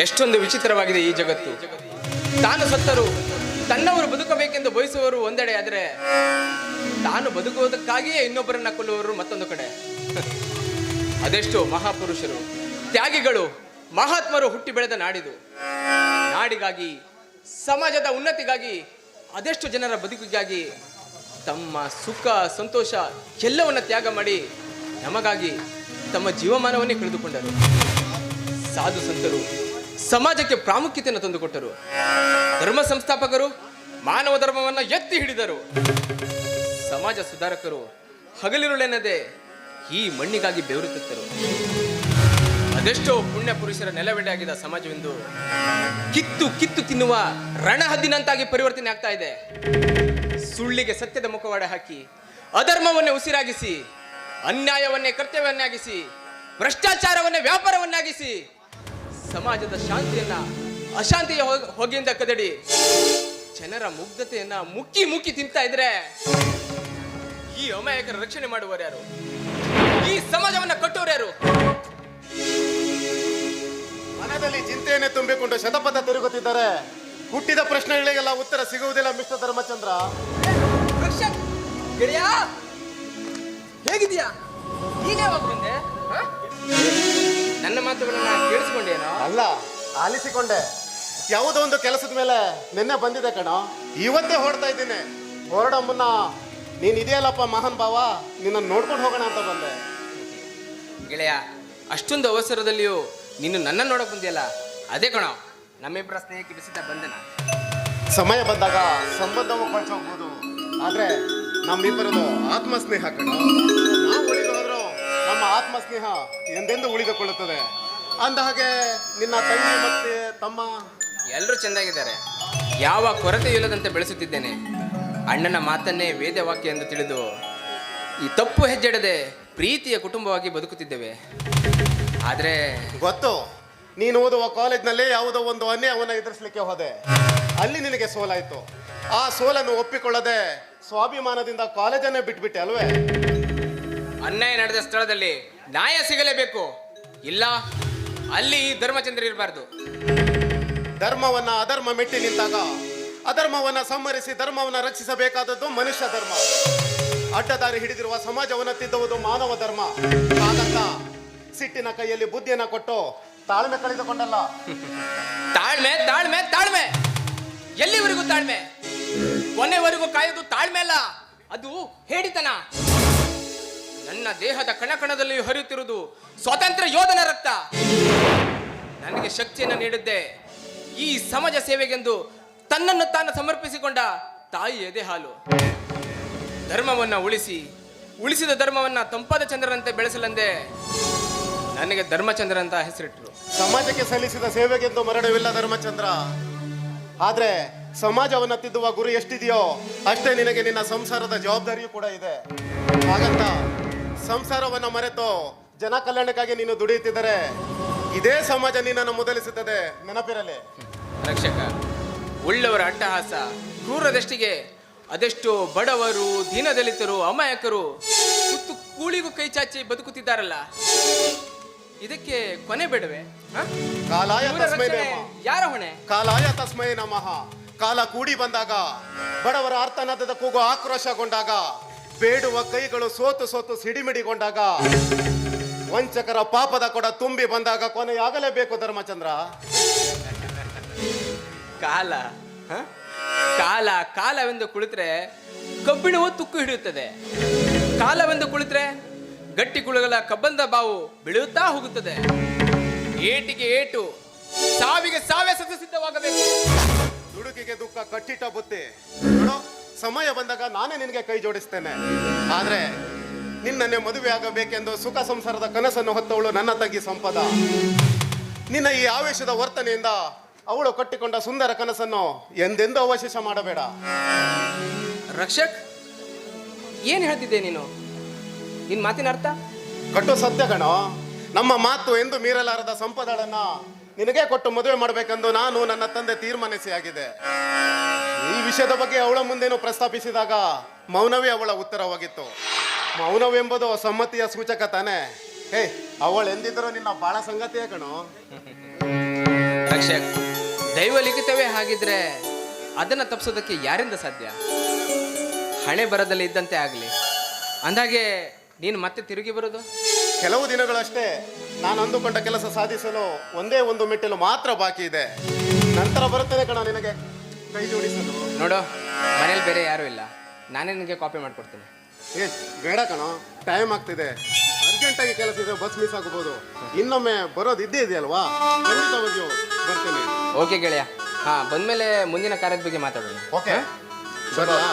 ಎಷ್ಟೊಂದು ವಿಚಿತ್ರವಾಗಿದೆ ಈ ಜಗತ್ತು. ತಾನು ಸತ್ತರು ತನ್ನವರು ಬದುಕಬೇಕೆಂದು ಬಯಸುವವರು ಒಂದೆಡೆ, ಆದರೆ ತಾನು ಬದುಕುವುದಕ್ಕಾಗಿಯೇ ಇನ್ನೊಬ್ಬರನ್ನ ಕೊಲ್ಲುವವರು ಮತ್ತೊಂದು ಕಡೆ. ಅದೆಷ್ಟೋ ಮಹಾಪುರುಷರು, ತ್ಯಾಗಿಗಳು, ಮಹಾತ್ಮರು ಹುಟ್ಟಿ ಬೆಳೆದ ನಾಡಿದು. ನಾಡಿಗಾಗಿ, ಸಮಾಜದ ಉನ್ನತಿಗಾಗಿ, ಅದೆಷ್ಟು ಜನರ ಬದುಕಿಗಾಗಿ ತಮ್ಮ ಸುಖ ಸಂತೋಷ ಎಲ್ಲವನ್ನ ತ್ಯಾಗ ಮಾಡಿ ನಮಗಾಗಿ ತಮ್ಮ ಜೀವಮಾನವನ್ನೇ ಕಳೆದುಕೊಂಡರು. ಸಾಧು ಸಂತರು ಸಮಾಜಕ್ಕೆ ಪ್ರಾಮುಖ್ಯತೆಯನ್ನು ತಂದುಕೊಟ್ಟರು. ಧರ್ಮ ಸಂಸ್ಥಾಪಕರು ಮಾನವ ಧರ್ಮವನ್ನು ಎತ್ತಿ ಹಿಡಿದರು. ಸಮಾಜ ಸುಧಾರಕರು ಹಗಲಿರುಳೆನ್ನದೆ ಈ ಮಣ್ಣಿಗಾಗಿ ಬೆವರುತ್ತಿದ್ದರು. ಅದೆಷ್ಟೋ ಪುಣ್ಯ ಪುರುಷರ ನೆಲವೆಡೆಯಾಗಿದ್ದ ಸಮಾಜವೆಂದು ಕಿತ್ತು ಕಿತ್ತು ತಿನ್ನುವ ರಣಹದ್ದಿನಂತಾಗಿ ಪರಿವರ್ತನೆ ಆಗ್ತಾ ಇದೆ. ಸುಳ್ಳಿಗೆ ಸತ್ಯದ ಮುಖವಾಡ ಹಾಕಿ, ಅಧರ್ಮವನ್ನೇ ಉಸಿರಾಗಿಸಿ, ಅನ್ಯಾಯವನ್ನೇ ಕರ್ತವ್ಯವನ್ನಾಗಿಸಿ, ಭ್ರಷ್ಟಾಚಾರವನ್ನೇ ವ್ಯಾಪಾರವನ್ನಾಗಿಸಿ, ಸಮಾಜದ ಶಾಂತಿಯನ್ನ ಅಶಾಂತಿಯ ಹೊಗೆಯಿಂದ ಕದಡಿ ಜನರ ಮುಗ್ಧತೆಯನ್ನ ಮುಕ್ಕಿ ಮುಕ್ಕಿ ತಿಂತಾ ಇದ್ರೆ ಈ ಅಮಾಯಕರ ರಕ್ಷಣೆ ಮಾಡುವವರು ಯಾರು? ಈ ಸಮಾಜವನ್ನ ಕಟ್ಟೋರು ಯಾರು? ಮನದಲ್ಲಿ ಚಿಂತೆಯನ್ನೇ ತುಂಬಿಕೊಂಡು ಶತಪಥ ತಿರುಗುತ್ತಿದ್ದಾರೆ. ಹುಟ್ಟಿದ ಪ್ರಶ್ನೆಗಳಿಗೆಲ್ಲ ಉತ್ತರ ಸಿಗುವುದಿಲ್ಲ ಮಿಸ್ಟರ್ ಧರ್ಮಚಂದ್ರ. ಹೇಗಿದೆಯಾ? ನೀನೇ ಬಂದೆ? ನನ್ನ ಮಾತುಗಳನ್ನ ಕೇಳಿಸ್ಕೊಂಡೇನೋ? ಅಲ್ಲ, ಆಲಿಸಿಕೊಂಡೆ. ಯಾವುದೋ ಒಂದು ಕೆಲಸದ ಮೇಲೆ ನಿನ್ನೆ ಬಂದಿದೆ ಕಣೋ. ಇವತ್ತೇ ಹೊರಡ್ತಾ ಇದ್ದೀನಿ. ಹೊರಡೋ ಮುನ್ನ ನೀನ್ ಇದೆಯಲ್ಲಪ್ಪ ಮಹಾನ್ ಭಾವ, ನಿನ್ನ ನೋಡ್ಕೊಂಡು ಹೋಗೋಣ ಅಂತ ಬಂದೆ. ಗೆಳೆಯ, ಅಷ್ಟೊಂದು ಅವಸರದಲ್ಲಿಯೂ ನೀನು ನನ್ನ ನೋಡಕ್ ಬಂದಿಯಲ್ಲ, ಅದೇ ಕಣೋ ನಮ್ಮಿಬ್ಬರ ಸ್ನೇಹಕ್ಕೆ ಬಿಸಿದ ಬಂಧನ. ಸಮಯ ಬಂದಾಗ ಸಂಬಂಧವು ಕೊಳ್ಚೋಗ್ಬೋದು, ಆದ್ರೆ ನಮ್ಮಿಬ್ಬರದು ಆತ್ಮಸ್ನೇಹ ಕಣೋ. ನಾವು ಉಳಿದು ಹೋದ್ರು ನಮ್ಮ ಆತ್ಮಸ್ನೇಹ ಎಂದೆಂದು ಉಳಿದುಕೊಳ್ಳುತ್ತದೆ. ಅಂದ ಹಾಗೆ ನಿನ್ನ ತಂಗಿ ಮತ್ತೆ ತಮ್ಮ ಎಲ್ಲರೂ ಚೆಂದಾಗಿದ್ದಾರೆ. ಯಾವ ಕೊರತೆ ಇಲ್ಲದಂತೆ ಬೆಳೆಸುತ್ತಿದ್ದೇನೆ. ಅಣ್ಣನ ಮಾತನ್ನೇ ವೇದವಾಕ್ಯ ಎಂದು ತಿಳಿದು ಈ ತಪ್ಪು ಹೆಜ್ಜೆಡದೆ ಪ್ರೀತಿಯ ಕುಟುಂಬವಾಗಿ ಬದುಕುತ್ತಿದ್ದೇವೆ. ಆದರೆ ಗೊತ್ತು, ನೀನು ಓದುವ ಕಾಲೇಜ್ನಲ್ಲಿ ಯಾವುದೋ ಒಂದು ಅನ್ಯಾಯವನ್ನು ಎದುರಿಸಲಿಕ್ಕೆ ಹೋದೆ. ಅಲ್ಲಿ ನಿನಗೆ ಸೋಲಾಯಿತು. ಆ ಸೋಲನ್ನು ಒಪ್ಪಿಕೊಳ್ಳದೆ ಸ್ವಾಭಿಮಾನದಿಂದ ಕಾಲೇಜನ್ನೇ ಬಿಟ್ಬಿಟ್ಟೆ ಅಲ್ವೇ? ಅನ್ಯಾಯ ನಡೆದ ಸ್ಥಳದಲ್ಲಿ ನ್ಯಾಯ ಸಿಗಲೇಬೇಕು. ಇಲ್ಲ, ಅಲ್ಲಿ ಧರ್ಮಚಂದ್ರ ಇರಬಾರ್ದು. ಧರ್ಮವನ್ನ ಅಧರ್ಮ ಮೆಟ್ಟಿ ನಿಂತಾಗ ಅಧರ್ಮವನ್ನ ಸಂಹರಿಸಿ ಧರ್ಮವನ್ನ ರಕ್ಷಿಸಬೇಕಾದದ್ದು ಮನುಷ್ಯ ಧರ್ಮ. ಅಡ್ಡದಾರಿ ಹಿಡಿದಿರುವ ಸಮಾಜವನ್ನು ತಿದ್ದುವುದು ಮಾನವ ಧರ್ಮ. ಹಾಗಂತ ಸಿಟ್ಟಿನ ಕೈಯಲ್ಲಿ ಬುದ್ಧಿಯನ್ನ ಕೊಟ್ಟು ತಾಳ್ಮೆ ಕಳೆದುಕೊಂಡಲ್ಲ. ತಾಳ್ಮೆ ತಾಳ್ಮೆ ತಾಳ್ಮೆ, ಎಲ್ಲಿವರೆಗೂ ತಾಳ್ಮೆ? ಕೊನೆವರೆಗೂ ಕಾಯೋದು ತಾಳ್ಮೆ ಅಲ್ಲ, ಅದು ಹೇಡಿತನ. ನನ್ನ ದೇಹದ ಕಣಕಣದಲ್ಲಿ ಹರಿಯುತ್ತಿರುವುದು ಸ್ವಾತಂತ್ರ್ಯ ಯೋಧನ ರಕ್ತ. ನನಗೆ ಶಕ್ತಿಯನ್ನು ನೀಡಿದ್ದೆ ಈ ಸಮಾಜ ಸೇವೆಗೆಂದು ತನ್ನನ್ನು ತಾನು ಸಮರ್ಪಿಸಿಕೊಂಡ ತಾಯಿ ಎದೆ ಹಾಲು. ಧರ್ಮವನ್ನ ಉಳಿಸಿದ ಧರ್ಮವನ್ನ ತಂಪಾದ ಚಂದ್ರನಂತೆ ಬೆಳೆಸಲೆಂದೇ ನನಗೆ ಧರ್ಮಚಂದ್ರ ಅಂತ ಹೆಸರಿಟ್ಟರು. ಸಮಾಜಕ್ಕೆ ಸಲ್ಲಿಸಿದ ಸೇವೆಗೆಂದು ಮರಣವಿಲ್ಲ ಧರ್ಮಚಂದ್ರ. ಆದ್ರೆ ಸಮಾಜವನ್ನ ತಿದ್ದುವ ಗುರಿ ಎಷ್ಟಿದೆಯೋ ಅಷ್ಟೇ ನಿನಗೆ ನಿನ್ನ ಸಂಸಾರದ ಜವಾಬ್ದಾರಿಯೂ ಕೂಡ ಇದೆ. ಹಾಗಂತ ಸಂಸಾರವನ್ನ ಮರೆತು ಜನ ಕಲ್ಯಾಣಕ್ಕಾಗಿ ನೀನು ದುಡಿಯುತ್ತಿದ್ದರೆ ಇದೇ ಸಮಾಜ ನಿನ್ನನ್ನು ಮೊದಲಿಸುತ್ತದೆ, ನೆನಪಿರಲಿ. ರಕ್ಷಕ, ಉಳ್ಳವರ ಅಟ್ಟಹಾಸ, ಕ್ರೂರದಷ್ಟಿಗೆ ಅದೆಷ್ಟೋ ಬಡವರು, ದೀನದಲಿತರು, ಅಮಾಯಕರು ಸುತ್ತು ಕೂಳಿಗೂ ಕೈ ಚಾಚಿ ಬದುಕುತ್ತಿದ್ದಾರಲ್ಲ, ಇದಕ್ಕೆ ಕೊನೆ ಬೇಡವೆ? ಕಾಲಾಯ ತಸ್ಮೈ ನಮಃ. ಯಾರ ಹೊಣೆ? ಕಾಲಾಯ ತಸ್ಮೈ ನಮಃ. ಕಾಲ ಕೂಡಿ ಬಂದಾಗ, ಬಡವರ ಅರ್ಥನಾದದ ಕೂಗು ಆಕ್ರೋಶಗೊಂಡಾಗ, ಬೇಡುವ ಕೈಗಳು ಸೋತು ಸೋತು ಸಿಡಿಮಿಡಿಗೊಂಡಾಗ, ವಂಚಕರ ಪಾಪದ ಕೊಡ ತುಂಬಿ ಬಂದಾಗ ಕೊನೆಯಾಗಲೇಬೇಕು ಧರ್ಮಚಂದ್ರ. ಕಾಲ ಕಾಲ ಕಾಲವೆಂದು ಕುಳಿತರೆ ಕಬ್ಬಿಣವು ತುಕ್ಕು ಹಿಡಿಯುತ್ತದೆ. ಕಾಲವೆಂದು ಕುಳಿತರೆ ಗಟ್ಟಿ ಕುಳುಗಳ ಕಬ್ಬಂದ ಬಾವು ಬೆಳೆಯುತ್ತಾ ಹೋಗುತ್ತದೆ. ಏಟಿಗೆ ಏಟು, ಸಾವಿಗೆ ಸಾವೇ ಸಿದ್ಧವಾಗಬೇಕು. ದುಡುಕಿಗೆ ದುಃಖ ಕಟ್ಟಿಟ್ಟ ಬುತ್ತಿ. ನೋಡು, ಸಮಯ ಬಂದಾಗ ನಾನೇ ನಿನಗೆ ಕೈ ಜೋಡಿಸ್ತೇನೆ. ಆದ್ರೆ ನಿನ್ನನ್ನೇ ಮದುವೆ ಆಗಬೇಕೆಂದು ಸುಖ ಸಂಸಾರದ ಕನಸನ್ನು ಹೊತ್ತವಳು ನನ್ನ ತಂಗಿ ಸಂಪದ. ನಿನ್ನ ಈ ಆವೇಶದ ವರ್ತನೆಯಿಂದ ಅವಳು ಕಟ್ಟಿಕೊಂಡ ಸುಂದರ ಕನಸನ್ನು ಎಂದೆಂದೂ ಅವಶೇಷ ಮಾಡಬೇಡ. ರಕ್ಷಕ್, ಏನ್ ಹೇಳ್ತಿದ್ದೆ ನೀನು? ನಿನ್ ಮಾತಿನ ಅರ್ಥ? ಕಟ್ಟು ಸತ್ಯ ಗಣೋ. ನಮ್ಮ ಮಾತು ಎಂದು ಮೀರಲಾರದ ಸಂಪದಳನ್ನ ನಿನಗೆ ಕೊಟ್ಟು ಮದುವೆ ಮಾಡಬೇಕೆಂದು ನಾನು ನನ್ನ ತಂದೆ ತೀರ್ಮಾನಿಸಿಯಾಗಿದೆ. ಈ ವಿಷಯದ ಬಗ್ಗೆ ಅವಳ ಮುಂದೇನು ಪ್ರಸ್ತಾಪಿಸಿದಾಗ ಮೌನವೇ ಅವಳ ಉತ್ತರವಾಗಿತ್ತು. ಮೌನವೆಂಬುದು ಸಮ್ಮತಿಯ ಸೂಚಕ ತಾನೆ. ಹೇ, ಅವಳು ಎಂದಿದ್ರು ನಿನ್ನ ಬಾಳ ಸಂಗತಿಯೇ ಕಣೋ. ರಕ್ಷಕ್, ದೈವ ಲಿಖಿತವೇ ಹಾಗಿದ್ರೆ ಅದನ್ನು ತಪ್ಪಿಸೋದಕ್ಕೆ ಯಾರಿಂದ ಸಾಧ್ಯ? ಹಣೆ ಬರದಲ್ಲಿ ಇದ್ದಂತೆ ಆಗಲಿ. ಅಂದಾಗೆ ನೀನು ಮತ್ತೆ ತಿರುಗಿ ಬರೋದು? ಕೆಲವು ದಿನಗಳಷ್ಟೇ ನಾನು ಅಂದುಕೊಂಡ ಕೆಲಸ ಸಾಧಿಸಲು ಒಂದೇ ಒಂದು ಮೆಟ್ಟಿಲು ಮಾತ್ರ ಬಾಕಿ ಇದೆ. ನಂತರ ಬರುತ್ತೇನೆ ಕಣ ನಿನಗೆ ಕೈ ಜೋಡಿಸಲು. ನೋಡು, ಮನೇಲಿ ಬೇರೆ ಯಾರೂ ಇಲ್ಲ, ನಾನೇ ನಿನಗೆ ಕಾಪಿ ಮಾಡಿಕೊಡ್ತೀನಿ. ಏ ಬೇಡ ಕಣೋ, ಟೈಮ್ ಆಗ್ತಿದೆ, ಅರ್ಜೆಂಟಾಗಿ ಕೆಲಸ ಇದೆ, ಬಸ್ ಮಿಸ್ ಆಗಬಹುದು. ಇನ್ನೊಮ್ಮೆ ಬರೋದು ಇದ್ದೇ ಇದೆಯಲ್ವಾ, ಖಂಡಿತವಾಗಿಯೂ ಬರ್ತೇನೆ. ಓಕೆ ಗೆಳೆಯ, ಹಾಂ ಬಂದಮೇಲೆ ಮುಂದಿನ ಕಾರ್ಯದ ಬಗ್ಗೆ ಮಾತಾಡೋಣ. ಓಕೆ, ಬರಲಾ?